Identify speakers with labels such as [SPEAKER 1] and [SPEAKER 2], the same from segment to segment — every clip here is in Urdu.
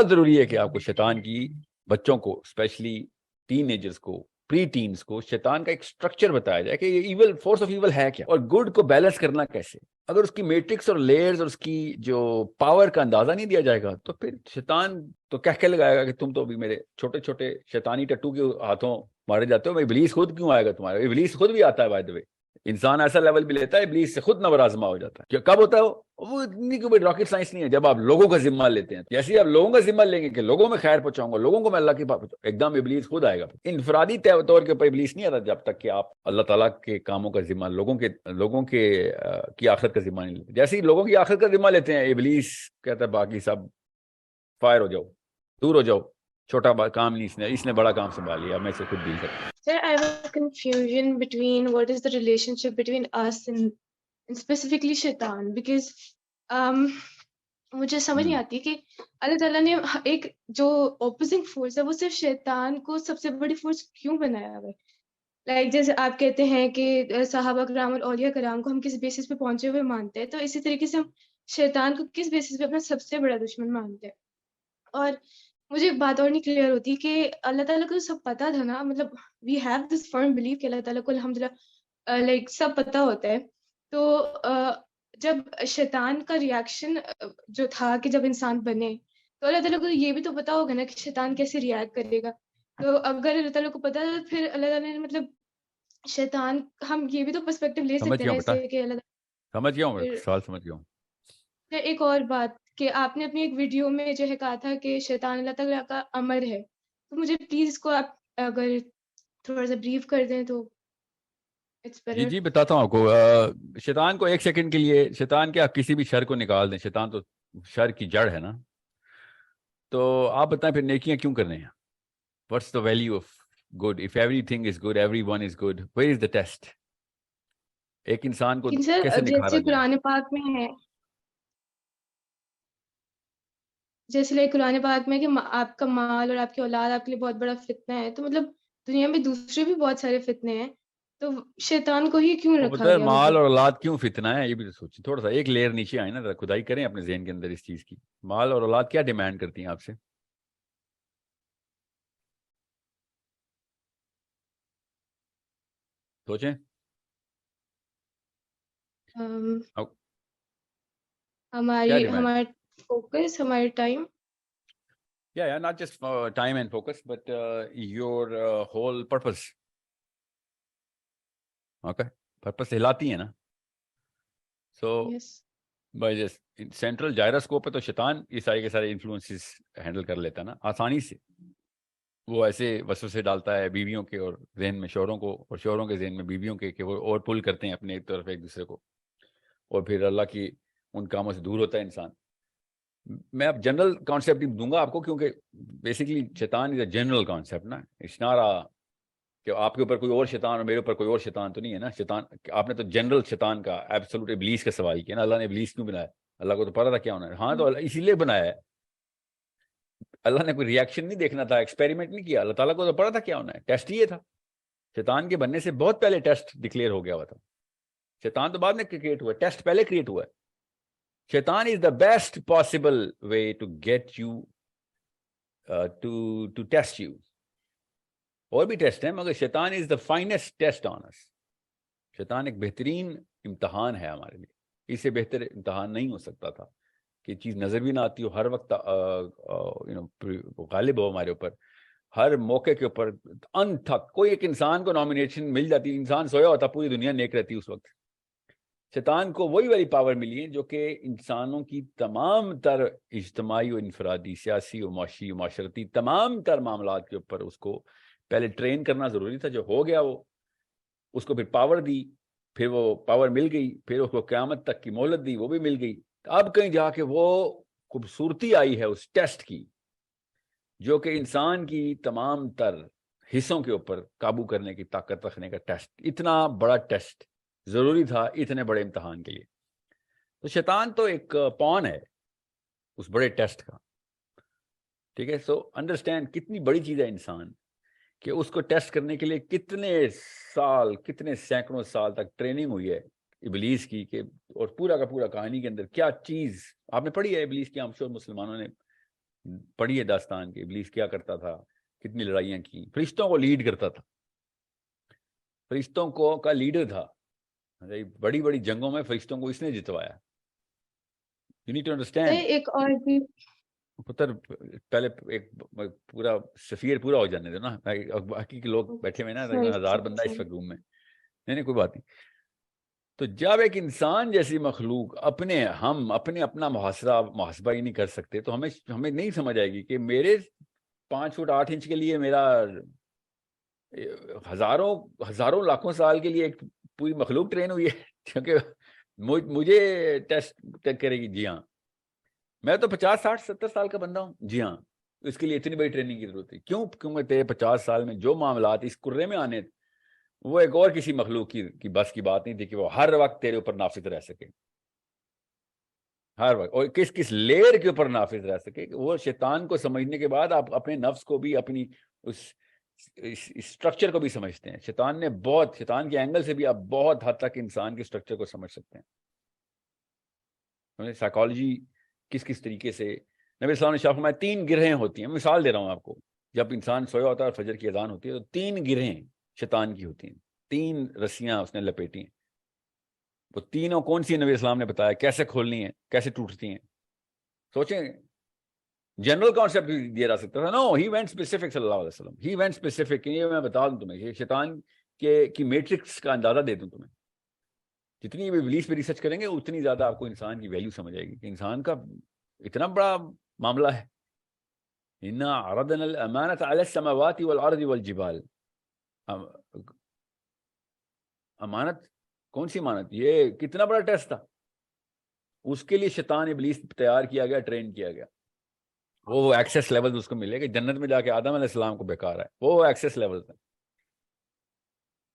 [SPEAKER 1] بہت ضروری ہے کہ آپ کو شیطان کی بچوں کو اسپیشلی ٹین ایجرز کو پری ٹینز کو شیطان کا ایک اسٹرکچر بتایا جائے کہ یہ ایول فورس آف ایول ہے کیا اور گڈ کو بیلنس کرنا کیسے. اگر اس کی میٹرکس اور لیئرز اور اس کی جو پاور کا اندازہ نہیں دیا جائے گا تو پھر شیطان تو کہہ لگائے گا کہ تم تو ابھی میرے چھوٹے چھوٹے شیطانی ٹٹو کے ہاتھوں مارے جاتے ہو. ابلیس خود کیوں آئے گا تمہارے؟ ابلیس خود بھی آتا ہے بائی دی وے. انسان ایسا لیول بھی لیتا ہے ابلیس سے خود نبر آزما ہو جاتا ہے. کب ہوتا ہے وہ اتنی کوئی راکٹ سائنس نہیں ہے. جب آپ لوگوں کا ذمہ لیتے ہیں, جیسے آپ لوگوں کا ذمہ لیں گے کہ لوگوں میں خیر پہنچاؤں گا, لوگوں کو میں اللہ کی بات پہنچاؤں, ایک دم ابلیس خود آئے گا. انفرادی طور کے اوپر ابلیس نہیں آتا جب تک کہ آپ اللہ تعالیٰ کے کاموں کا ذمہ لوگوں کے کی آخرت کا ذمہ نہیں لیتے. جیسے ہی لوگوں کی آخرت کا ذمہ لیتے ہیں ابلیس کہتا ہے باقی سب فائر ہو جاؤ, دور ہو جاؤ, چھوٹا کام نہیں, اس نے بڑا کام سنبھال لیا, میں اسے خود ڈیل کرتا ہوں.
[SPEAKER 2] Sir, I have a confusion between what is the relationship between us and specifically shaitan, because مجھے سمجھ نہیں آتی کہ اللہ تعالیٰ نے ایک جو اپوزنگ فورس ہے وہ صرف شیطان کو سب سے بڑی فورس کیوں بنایا ہوا ہے؟ لائک جیسے آپ کہتے ہیں کہ صحابہ کرام اور اولیاء کرام کو ہم کس بیسس پہ پہنچے ہوئے مانتے ہیں, تو اسی طریقے سے ہم شیطان کو کس بیسس پہ اپنا سب سے بڑا دشمن مانتے ہیں. اور مجھے ایک بات اور نہیں کلیئر ہوتی کہ اللہ تعالیٰ کو سب پتا تھا نا, مطلب we have this firm blue کہ اللہ تعالیٰ کو الحمدللہ لائک سب پتا ہوتا ہے. تو جب شیطان کا ریئیکشن جو تھا کہ جب انسان بنے تو اللہ تعالیٰ کو یہ بھی تو پتا ہوگا نا کہ شیطان کیسے ریئیکٹ کرے گا. تو اگر اللہ تعالیٰ کو پتا ہے پھر اللہ تعالیٰ نے مطلب شیطان, ہم یہ بھی تو پرسپیکٹو لے سکتے ہیں ایسے کہ اللہ
[SPEAKER 1] سمجھ گیا ہوں, سوال سمجھ گیا ہوں.
[SPEAKER 2] پھر ایک اور بات کہ آپ نے اپنی ایک ویڈیو میں جو ہے کہا تھا کہ شیطان اللہ تعالیٰ کا امر ہے, تو مجھے پلیز اس کو آپ اگر تھوڑا سا بریف کر دیں تو اٹس بیٹر.
[SPEAKER 1] جی بتاتا ہوں آپ کو. شیطان کو ایک سیکنڈ کے لیے, شیطان کے آپ کسی بھی شر کو نکال دیں, شیطان تو شر کی جڑ ہے نا, تو آپ بتائیں پھر نیکیاں کیوں کرنے ہیں؟ What's the value of good if every thing is good, every one is good, where is the test? ایک انسان کو
[SPEAKER 2] سر
[SPEAKER 1] کیسے نکھارا
[SPEAKER 2] جیسے
[SPEAKER 1] جائے؟
[SPEAKER 2] قرآن پاک میں ہے, جیسے لائک قرآن پاک میں کہ آپ کا مال اور آپ کی اولاد آپ کے لیے بہت بڑا فتنہ ہے, تو مطلب دنیا میں دوسرے بھی بہت سارے فتنے ہیں, تو شیطان کو ہی کیوں
[SPEAKER 1] وہ
[SPEAKER 2] رکھا
[SPEAKER 1] بتا
[SPEAKER 2] گیا؟
[SPEAKER 1] مال
[SPEAKER 2] مطلب
[SPEAKER 1] اور اولاد کیوں فتنہ ہے, یہ بھی تو سوچیں تھوڑا سا, ایک لیئر نیچے آئے نا, کھدائی کریں اپنے ذہن کے اندر اس چیز کی. مال اور اولاد کیا ڈیمانڈ کرتی ہیں آپ سے؟ سوچیں.
[SPEAKER 2] ہمارا فوکس, ہمارا time.
[SPEAKER 1] Yeah, not just time and focus, but your whole purpose. Okay, purpose ہلاتی ہے نا. So by just central gyroscope پہ تو شیطان یہ سارے کے سارے انفلوئنسز ہینڈل کر لیتا ہے نا آسانی سے. وہ ایسے وسوسے ڈالتا ہے بیویوں کے اور ذہن میں شوہروں کو, اور شوہروں کے ذہن میں بیویوں کے, کہ وہ اور پل کرتے ہیں اپنے ایک طرف ایک دوسرے کو, اور پھر اللہ کی ان کاموں سے دور ہوتا ہے انسان. میں اب جنرل کانسیپٹ دوں گا آپ کو, کیونکہ بیسکلی شیطان از اے جنرل کانسیپٹ نا. اٹس ناٹ کہ آپ کے اوپر کوئی اور شیطان اور میرے اوپر کوئی اور شیطان تو نہیں ہے نا. شیطان آپ نے تو جنرل شیطان کا ایبسولوٹ ابلیس کا سوال کیا نا. اللہ نے ابلیس کیوں بنایا؟ اللہ کو تو پتا تھا کیا ہونا ہے. ہاں تو اللہ اسی لیے بنایا ہے. اللہ نے کوئی ریئیکشن نہیں دیکھنا تھا, ایکسپیریمنٹ نہیں کیا. اللہ تعالیٰ کو تو پتا تھا کیا ہونا ہے. ٹیسٹ یہ تھا. شیطان کے بننے سے بہت پہلے ٹیسٹ ڈکلیئر ہو گیا ہوا تھا. شیطان تو بعد میں کریٹ ہوا ہے, ٹیسٹ پہلے کریٹ ہوا ہے. شیطان is the best possible way to get you to test you. اور بھی ٹیسٹ ہیں مگر شیطان is the finest test on us. شیطان ایک بہترین امتحان ہے ہمارے لیے. اس سے بہتر امتحان نہیں ہو سکتا تھا کہ چیز نظر بھی نہ آتی ہو, ہر وقت غالب ہو ہمارے اوپر, ہر موقع کے اوپر ان تک. کوئی ایک انسان کو نامینیشن مل جاتی, انسان سویا ہوتا, پوری دنیا نیک رہتی اس وقت. شیطان کو وہی والی پاور ملی ہے جو کہ انسانوں کی تمام تر اجتماعی و انفرادی, سیاسی و معاشی و معاشرتی تمام تر معاملات کے اوپر اس کو پہلے ٹرین کرنا ضروری تھا. جو ہو گیا وہ, اس کو پھر پاور دی, پھر وہ پاور مل گئی, پھر اس کو قیامت تک کی مہلت دی, وہ بھی مل گئی. اب کہیں جا کے وہ خوبصورتی آئی ہے اس ٹیسٹ کی, جو کہ انسان کی تمام تر حصوں کے اوپر قابو کرنے کی طاقت رکھنے کا ٹیسٹ. اتنا بڑا ٹیسٹ ضروری تھا اتنے بڑے امتحان کے لیے. تو شیطان تو ایک پون ہے اس بڑے ٹیسٹ کا. ٹھیک ہے, سو انڈرسٹینڈ کتنی بڑی چیز ہے انسان, کہ اس کو ٹیسٹ کرنے کے لیے کتنے سال, کتنے سینکڑوں سال تک ٹریننگ ہوئی ہے ابلیس کی. کہ اور پورا کا پورا کہانی کے اندر کیا چیز آپ نے پڑھی ہے ابلیس کی, ہم شور مسلمانوں نے پڑھیے داستان کے ابلیس کیا کرتا تھا، کتنی لڑائیاں کی، فرشتوں کو لیڈ کرتا تھا، فرشتوں کو کا لیڈر تھا، بڑی بڑی جنگوں میں فرشتوں کو اس نے جتوایا. You need to understand.
[SPEAKER 2] ایک اور بھی
[SPEAKER 1] پتر پہلے ایک پورا سفیر پورا ہو جانے دو نا، باقی کے لوگ بیٹھے ہوئے نا، 1000 بندہ اس وقت روم میں. نہیں کوئی بات نہیں. تو جب ایک انسان جیسی مخلوق ہم اپنا محاسبہ ہی نہیں کر سکتے تو ہمیں نہیں سمجھ آئے گی کہ میرے 5 فٹ 8 انچ کے لیے میرا ہزاروں لاکھوں سال کے لیے ایک پوری مخلوق ٹرین ہوئی ہے کیونکہ مجھے ٹیسٹ کرے گی. جی ہاں، میں تو 50 60 70 سال کا بندہ ہوں. جی ہاں، اس کے لیے اتنی بڑی ٹریننگ کی ضرورت ہے. کیونکہ تیرے 50 سال میں جو معاملات اس کرے میں آنے وہ ایک اور کسی مخلوق کی بس کی بات نہیں تھی کہ وہ ہر وقت تیرے اوپر نافذ رہ سکے، ہر وقت، اور کس لیئر کے اوپر نافذ رہ سکے. وہ شیطان کو سمجھنے کے بعد آپ اپنے نفس کو بھی، اپنی اس اسٹرکچر کو بھی سمجھتے ہیں. شیطان کے اینگل سے بھی آپ بہت حد تک انسان کے اسٹرکچر کو سمجھ سکتے ہیں. سائیکالوجی کس طریقے سے نبی اسلام نے شاہ فرمایا 3 گرہیں ہوتی ہیں. مثال دے رہا ہوں آپ کو. جب انسان سویا ہوتا ہے اور فجر کی اذان ہوتی ہے تو 3 گرہیں شیطان کی ہوتی ہیں، 3 رسیاں اس نے لپیٹی ہیں. وہ تینوں کون سی نبی اسلام نے بتایا کیسے کھولنی ہیں، کیسے ٹوٹتی ہیں. سوچیں، جنرل کانسیپٹ دیا جا سکتا تھا. نو، ہی وینٹ اسپیسیفک صلی اللہ علیہ وسلم. He went specific. یہ میں بتا دوں تمہیں، یہ شیطان کی میٹرکس کا اندازہ دے دوں تمہیں. جتنی بھی ابلیس پہ ریسرچ کریں گے اتنی زیادہ آپ کو انسان کی ویلیو سمجھ آئے گی کہ انسان کا اتنا بڑا معاملہ ہے. انا عرضنا الامانۃ علی السماوات والارض والجبال. امانت، کون سی امانت؟ یہ کتنا بڑا ٹیسٹ تھا. اس کے لیے شیطان ابلیس تیار کیا گیا، ٹرین کیا گیا. وہ ایکسیس لیول اس کو ملے گا جنت میں جا کے آدم علیہ السلام کو بہکا رہا ہے. وہ ایکسیس لیول ہے.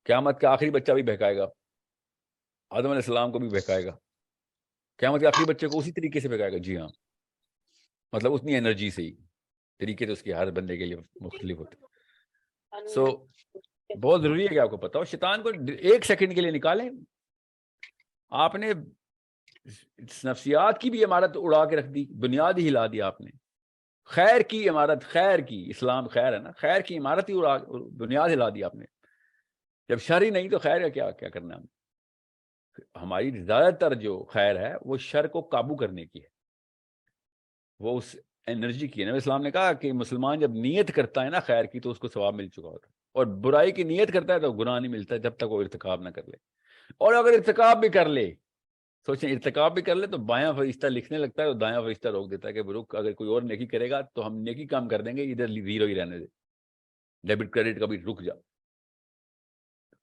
[SPEAKER 1] قیامت کا آخری بچہ بھی بہکائے گا، آدم علیہ السلام کو بھی بہکائے گا. قیامت کے آخری بچے کو اسی طریقے سے بہکائے گا. جی ہاں، مطلب اتنی انرجی سے ہی. طریقے تو اس کی ہر بندے کے لیے مختلف ہوتے ہیں. سو بہت ضروری ہے کہ آپ کو پتا ہو. شیطان کو 1 سیکنڈ کے لیے نکالیں. آپ نے نفسیات کی بھی عمارت اڑا کے رکھ دی، بنیاد ہی ہلا دی آپ نے. خیر کی عمارت، خیر کی، اسلام خیر ہے نا، خیر کی عمارت ہی بنیاد ہلا دی آپ نے. جب شر ہی نہیں تو خیر کا کیا کرنا ہے. ہماری زیادہ تر جو خیر ہے وہ شر کو قابو کرنے کی ہے، وہ اس انرجی کی ہے. نبی اسلام نے کہا کہ مسلمان جب نیت کرتا ہے نا خیر کی تو اس کو ثواب مل چکا ہوتا ہے، اور برائی کی نیت کرتا ہے تو گناہ نہیں ملتا جب تک وہ ارتکاب نہ کر لے. اور اگر ارتکاب بھی کر لے، سوچیں ارتکاب بھی کر لے تو بایاں فرشتہ لکھنے لگتا ہے اور دایاں فرشتہ روک دیتا ہے کہ رک، اگر کوئی اور نیکی کرے گا تو ہم نیکی کام کر دیں گے، ادھر 0 ہی رہنے دے، ڈیبٹ کریڈٹ کا بھی رک جا،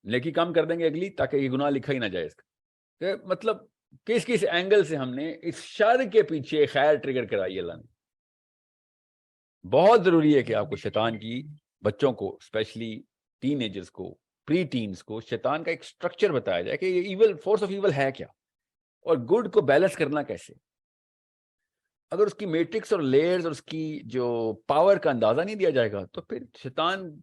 [SPEAKER 1] نیکی کام کر دیں گے اگلی تاکہ یہ گناہ لکھا ہی نہ جائے اس کا. مطلب کس اینگل سے ہم نے اس شر کے پیچھے خیر ٹریگر کرائی. اللہ نے بہت ضروری ہے کہ آپ کو شیطان کی، بچوں کو اسپیشلی ٹین ایجرز کو، پری ٹینز کو، شیطان کا ایک سٹرکچر بتایا جائے کہ یہ ایول، فورس آف ایول ہے کیا اور گڈ کو بیلنس کرنا کیسے. اگر اس کی میٹرکس اور لیئرز اور اس کی جو پاور کا اندازہ نہیں دیا جائے گا تو پھر شیطان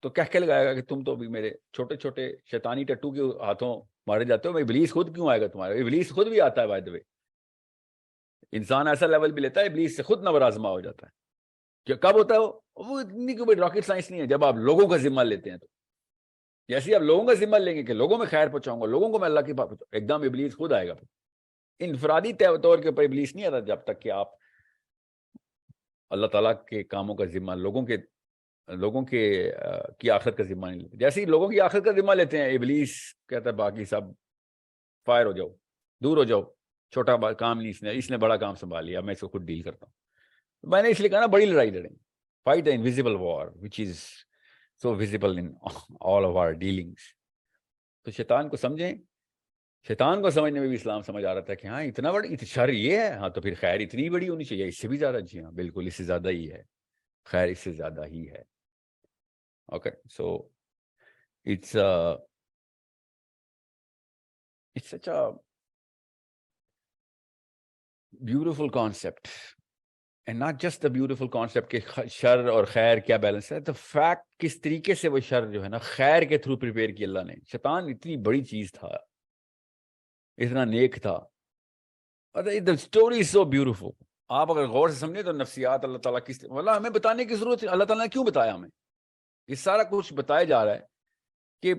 [SPEAKER 1] تو کہہ لگائے گا کہ تم تو بھی میرے چھوٹے چھوٹے شیطانی ٹٹو کے ہاتھوں مارے جاتے ہو. ابلیس خود کیوں آئے گا تمہارے؟ ابلیس خود بھی آتا ہے بائی دی وے. انسان ایسا لیول بھی لیتا ہے ابلیس سے خود نوازما ہو جاتا ہے. کہ کب ہوتا ہے وہ اتنی کوئی راکٹ سائنس نہیں ہے. جب آپ لوگوں کا ذمہ لیتے ہیں تو جیسے آپ لوگوں کا ذمہ لیں گے کہ لوگوں میں خیر پہنچاؤں گا، لوگوں کو میں اللہ کی بات پہنچاؤں، ایک دم ابلیس خود آئے گا. انفرادی طور کے اوپر ابلیس نہیں آتا جب تک کہ آپ اللہ تعالیٰ کے کاموں کا ذمہ لوگوں کی آخرت کا ذمہ نہیں لیتے. جیسے ہی لوگوں کی آخرت کا ذمہ لیتے ہیں ابلیس کہتا ہے باقی سب فائر ہو جاؤ، دور ہو جاؤ، چھوٹا کام نہیں، اس نے بڑا کام سنبھال لیا، میں اس کو خود ڈیل کرتا ہوں. میں نے اس لیے کہا نا بڑی لڑائی لڑیں، fight a invisible war which is so visible in all of our dealings. تو شیطان کو سمجھیں. شیطان کو سمجھنے میں بھی اسلام سمجھ آ رہا تھا کہ ہاں اتنا بڑا شر یہ ہے، ہاں تو پھر خیر اتنی بڑی ہونی چاہیے، اس سے بھی زیادہ. جی ہاں بالکل، اس سے زیادہ ہی ہے خیر، اس سے زیادہ ہی ہے. Okay, so it's such a beautiful concept. And not just the beautiful concept کہ شر اور خیر کیا بیلنس ہے، the fact کس طریقے سے وہ شر جو ہے نا خیر کے تھرو پریپیئر کی اللہ نے. شیطان اتنی بڑی چیز تھا، اتنا نیک تھا. The story is so beautiful. آپ اگر غور سے سمجھیں تو نفسیات اللہ تعالیٰ کس والا ہمیں بتانے کی ضرورت ہے. اللہ تعالیٰ نے کیوں بتایا ہمیں؟ یہ سارا کچھ بتایا جا رہا ہے کہ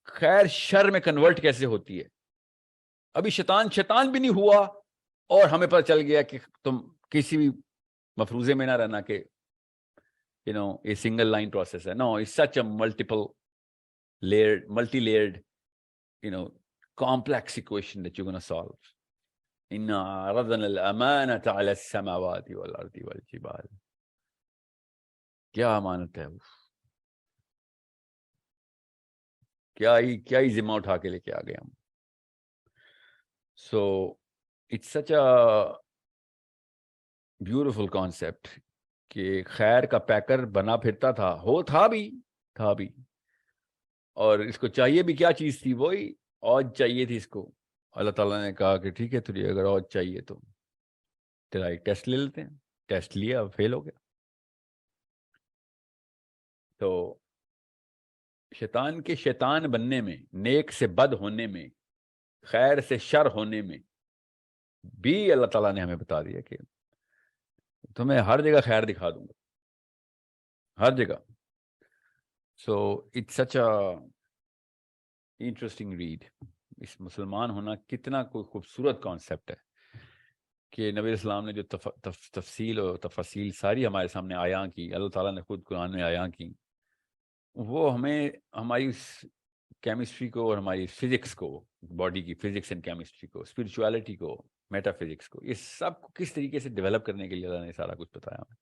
[SPEAKER 1] خیر شر میں کنورٹ کیسے ہوتی ہے. ابھی شیطان بھی نہیں ہوا اور ہمیں پتہ چل گیا کہ تم کسی بھی مفروضے میں نہ رہنا کہ یہ سنگل لائن پروسیس ہے. No it's such a multi layered complex equation that you're going to solve. إِنَّا عَرَضْنَا الْأَمَانَةَ عَلَى السَّمَاوَاتِ وَالْأَرْضِ وَالْجِبَالِ. کیا امانت ہے، کیا ہی ذمہ اٹھا کے لے کے آ گئے ہم. So it's such a beautiful concept کہ خیر کا پیکر بنا پھرتا تھا بھی اور اس کو چاہیے بھی کیا چیز تھی؟ وہی اوج چاہیے تھی اس کو. اللہ تعالیٰ نے کہا کہ ٹھیک ہے تجھے اگر اوج چاہیے تو تیرا ایک ٹیسٹ لے لیتے ہیں. ٹیسٹ لیا، فیل ہو گیا. تو شیطان کے شیطان بننے میں، نیک سے بد ہونے میں، خیر سے شر ہونے میں بھی اللہ تعالیٰ نے ہمیں بتا دیا کہ تمہیں ہر جگہ خیر دکھا دوں گا، ہر جگہ. So it's such a interesting read. اس مسلمان ہونا کتنا کوئی خوبصورت کانسیپٹ ہے کہ نبی اسلام نے جو تفصیل اور تفصیل ساری ہمارے سامنے آیاں کی، اللہ تعالیٰ نے خود قرآن میں آیاں کی، وہ ہمیں ہماری کیمسٹری کو اور ہماری فزکس کو، باڈی کی فزکس اینڈ کیمسٹری کو، اسپرچویلٹی کو، میٹا فزکس کو، یہ سب کو کس طریقے سے ڈیولپ کرنے کے لیے اللہ نے سارا کچھ بتایا ہمیں.